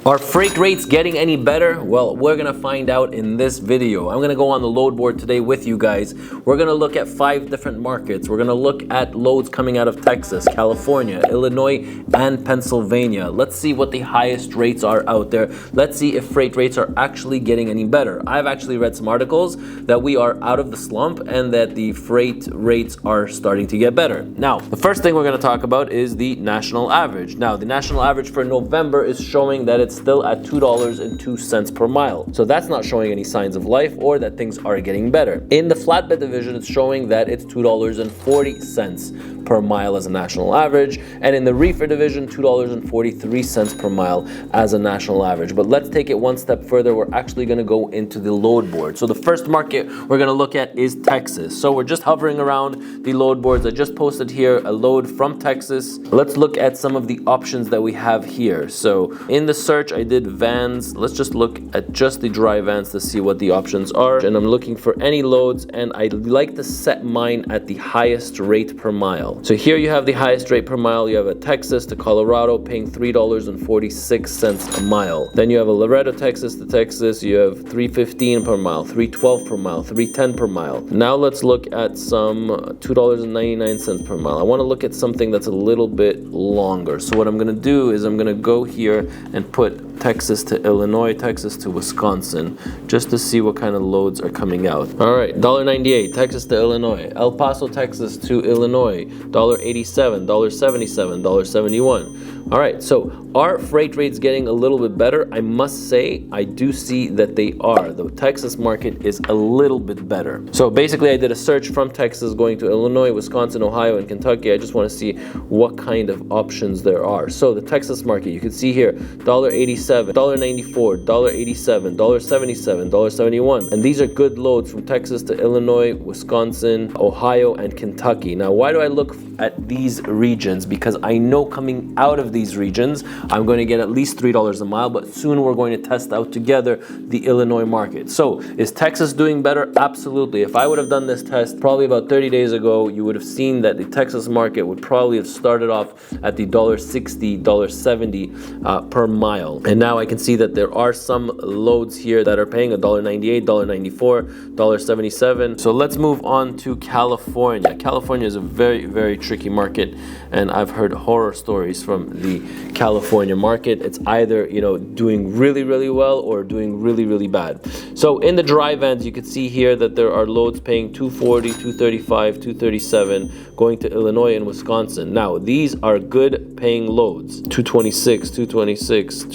Are freight rates getting any better? Well, we're gonna find out in this video. I'm gonna go on the load board today with you guys. We're gonna look at 5 different markets. We're gonna look at loads coming out of Texas, California, Illinois, and Pennsylvania. Let's see what the highest rates are out there. Let's see if freight rates are actually getting any better. I've actually read some articles that we are out of the slump and that the freight rates are starting to get better. Now, the first thing we're gonna talk about is the national average. Now, the national average for November is showing that it's still at $2.02 per mile. So that's not showing any signs of life or that things are getting better. In the flatbed division, it's showing that it's $2.40 per mile as a national average, and in the reefer division, $2.43 per mile as a national average. But let's take it one step further. We're actually going to go into the load board. So the first market we're going to look at is Texas. So we're just hovering around the load boards. I just posted here a load from Texas. Let's look at some of the options that we have here. So in the search, I did vans. Let's just look at just the dry vans to see what the options are. And I'm looking for any loads, and I like to set mine at the highest rate per mile. So here you have the highest rate per mile. You have a Texas to Colorado paying $3.46 a mile. Then you have a Laredo, Texas to Texas. You have $3.15 per mile, $3.12 per mile, $3.10 per mile. Now let's look at some $2.99 per mile. I want to look at something that's a little bit longer. So what I'm going to do is I'm going to go here and put Texas to Illinois, Texas to Wisconsin, just to see what kind of loads are coming out. All right, $1.98, Texas to Illinois. El Paso, Texas to Illinois, $1.87, $1.77, $1.71. All right, so are freight rates getting a little bit better? I must say, I do see that they are. The Texas market is a little bit better. So basically, I did a search from Texas going to Illinois, Wisconsin, Ohio, and Kentucky. I just want to see what kind of options there are. So the Texas market, you can see here, $1.87, $1.94, $1.87, $1.77, $1.71. And these are good loads from Texas to Illinois, Wisconsin, Ohio, and Kentucky. Now, why do I look at these regions? Because I know coming out of these regions, I'm going to get at least $3 a mile, but soon we're going to test out together the Illinois market. So is Texas doing better? Absolutely. If I would have done this test probably about 30 days ago, you would have seen that the Texas market would probably have started off at the $1.60, $1.70 per mile. And now I can see that there are some loads here that are paying $1.98, $1.94, $1.77. So let's move on to California. California is a very, very tricky market, and I've heard horror stories from the California market. It's either, doing really, really well or doing really, really bad. So in the dry vans, you can see here that there are loads paying $2.40, $2.35, $2.37 going to Illinois and Wisconsin. Now, these are good paying loads. $2.26, $2.26,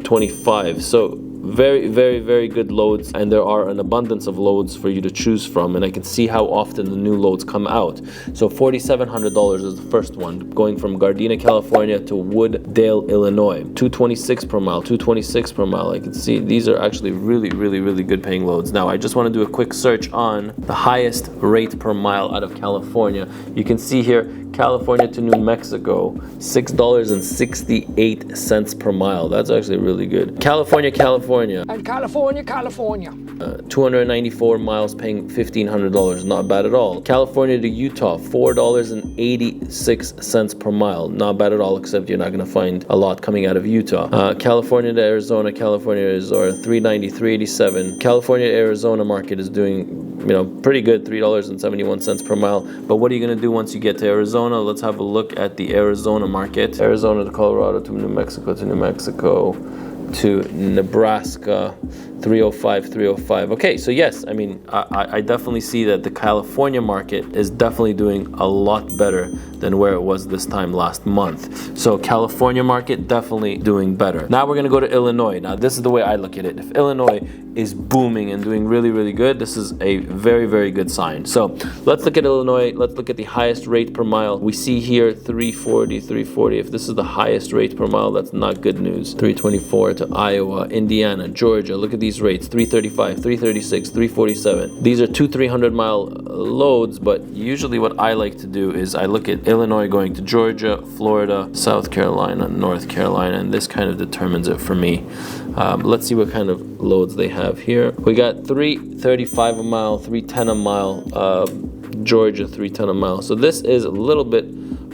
$2.25. So very, very, very good loads, and there are an abundance of loads for you to choose from, and I can see how often the new loads come out. So $4,700 is the first one, going from Gardena, California to Wooddale, Illinois. $2.26 per mile, $2.26 per mile. I can see these are actually really, really, really good paying loads. Now, I just want to do a quick search on the highest rate per mile out of California. You can see here, California to New Mexico, $6.68 per mile. That's actually really good. California. And California. 294 miles paying $1,500. Not bad at all. California to Utah, $4.86 per mile. Not bad at all, except you're not going to find a lot coming out of Utah. California to Arizona, $3.90, $3.87. California to Arizona market is doing pretty good, $3.71 per mile. But what are you going to do once you get to Arizona? Let's have a look at the Arizona market. Arizona to Colorado to New Mexico to Nebraska, 305. Okay, so yes, I definitely see that the California market is definitely doing a lot better than where it was this time last month. So California market definitely doing better. Now we're gonna go to Illinois. Now this is the way I look at it. If Illinois is booming and doing really, really good, this is a very, very good sign. So let's look at Illinois. Let's look at the highest rate per mile. We see here $3.40. If this is the highest rate per mile, that's not good news. $3.24 to Iowa, Indiana, Georgia. Look at these rates, $3.35, $3.36, $3.47. These are 200-300 mile loads, but usually what I like to do is I look at Illinois going to Georgia, Florida, South Carolina, North Carolina, and this kind of determines it for me. Let's see what kind of loads they have here. We got $3.35 a mile, $3.10 a mile, Georgia, $3.10 a mile. So this is a little bit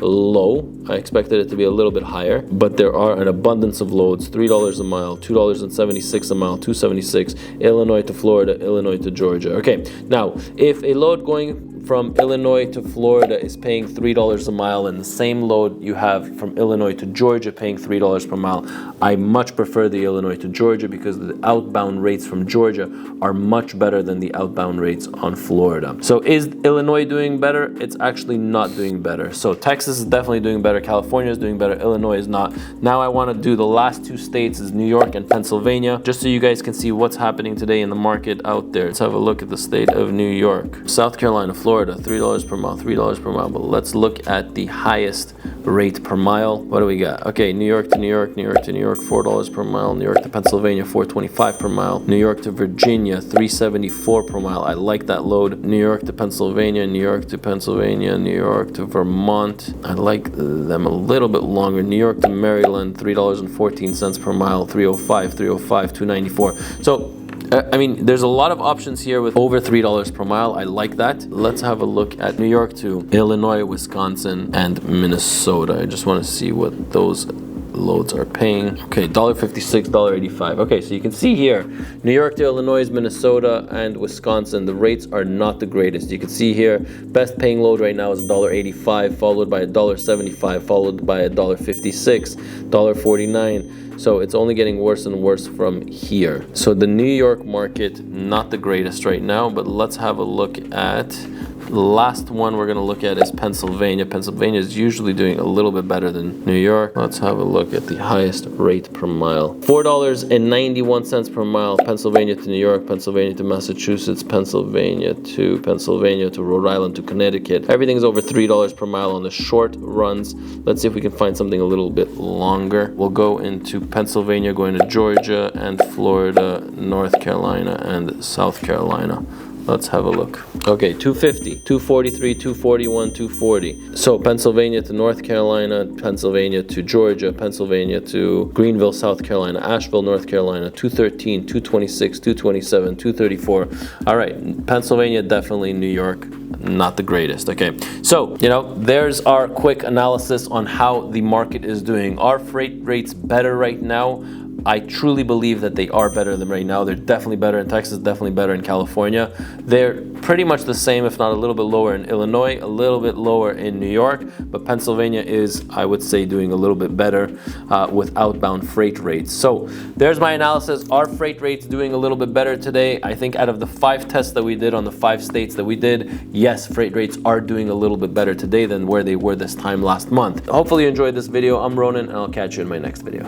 low. I expected it to be a little bit higher, but there are an abundance of loads. $3 a mile, $2.76 a mile, $2.76, Illinois to Florida, Illinois to Georgia. Okay, now if a load going from Illinois to Florida is paying $3 a mile, and the same load you have from Illinois to Georgia paying $3 per mile, I much prefer the Illinois to Georgia because the outbound rates from Georgia are much better than the outbound rates on Florida. So is Illinois doing better? It's actually not doing better. So Texas is definitely doing better, California is doing better, Illinois is not. Now I want to do the last two states, is New York and Pennsylvania, just so you guys can see what's happening today in the market out there. Let's have a look at the state of New York. South Carolina, Florida, $3 per mile, $3 per mile. But let's look at the highest rate per mile. What do we got? Okay, New York to New York, New York to New York, $4 per mile. New York to Pennsylvania, $4.25 per mile. New York to Virginia, $3.74 per mile. I like that load. New York to Pennsylvania, New York to Pennsylvania, New York to Vermont. I like them a little bit longer. New York to Maryland, $3.14 per mile, $3.05, $3.05, $2.94. So I mean, there's a lot of options here with over $3 per mile. I like that. Let's have a look at New York to Illinois, Wisconsin, and Minnesota. I just want to see what those loads are paying. Okay, $1.56, $1.85. Okay, so you can see here, New York to Illinois, Minnesota, and Wisconsin, the rates are not the greatest. You can see here, best paying load right now is $1.85, followed by $1.75, followed by $1.56, $1.49. So it's only getting worse and worse from here. So the New York market, not the greatest right now, but let's have a look at the last one we're going to look at is Pennsylvania. Pennsylvania is usually doing a little bit better than New York. Let's have a look at the highest rate per mile. $4.91 per mile, Pennsylvania to New York, Pennsylvania to Massachusetts, Pennsylvania to Rhode Island to Connecticut. Everything's over $3 per mile on the short runs. Let's see if we can find something a little bit longer. We'll go into Pennsylvania, going to Georgia and Florida, North Carolina, and South Carolina. Let's have a look. Okay, 250, 243, 241, 240. So Pennsylvania to North Carolina, Pennsylvania to Georgia, Pennsylvania to Greenville, South Carolina, Asheville, North Carolina, 213, 226, 227, 234. All right, Pennsylvania, definitely. New York, not the greatest. Okay, so, there's our quick analysis on how the market is doing. Are freight rates better right now? I truly believe that they are better than right now. They're definitely better in Texas, definitely better in California. They're pretty much the same, if not a little bit lower in Illinois, a little bit lower in New York, but Pennsylvania is, I would say, doing a little bit better with outbound freight rates. So there's my analysis. Are freight rates doing a little bit better today? I think out of the 5 tests that we did on the 5 states that we did, yes, freight rates are doing a little bit better today than where they were this time last month. Hopefully you enjoyed this video. I'm Ronen, and I'll catch you in my next video.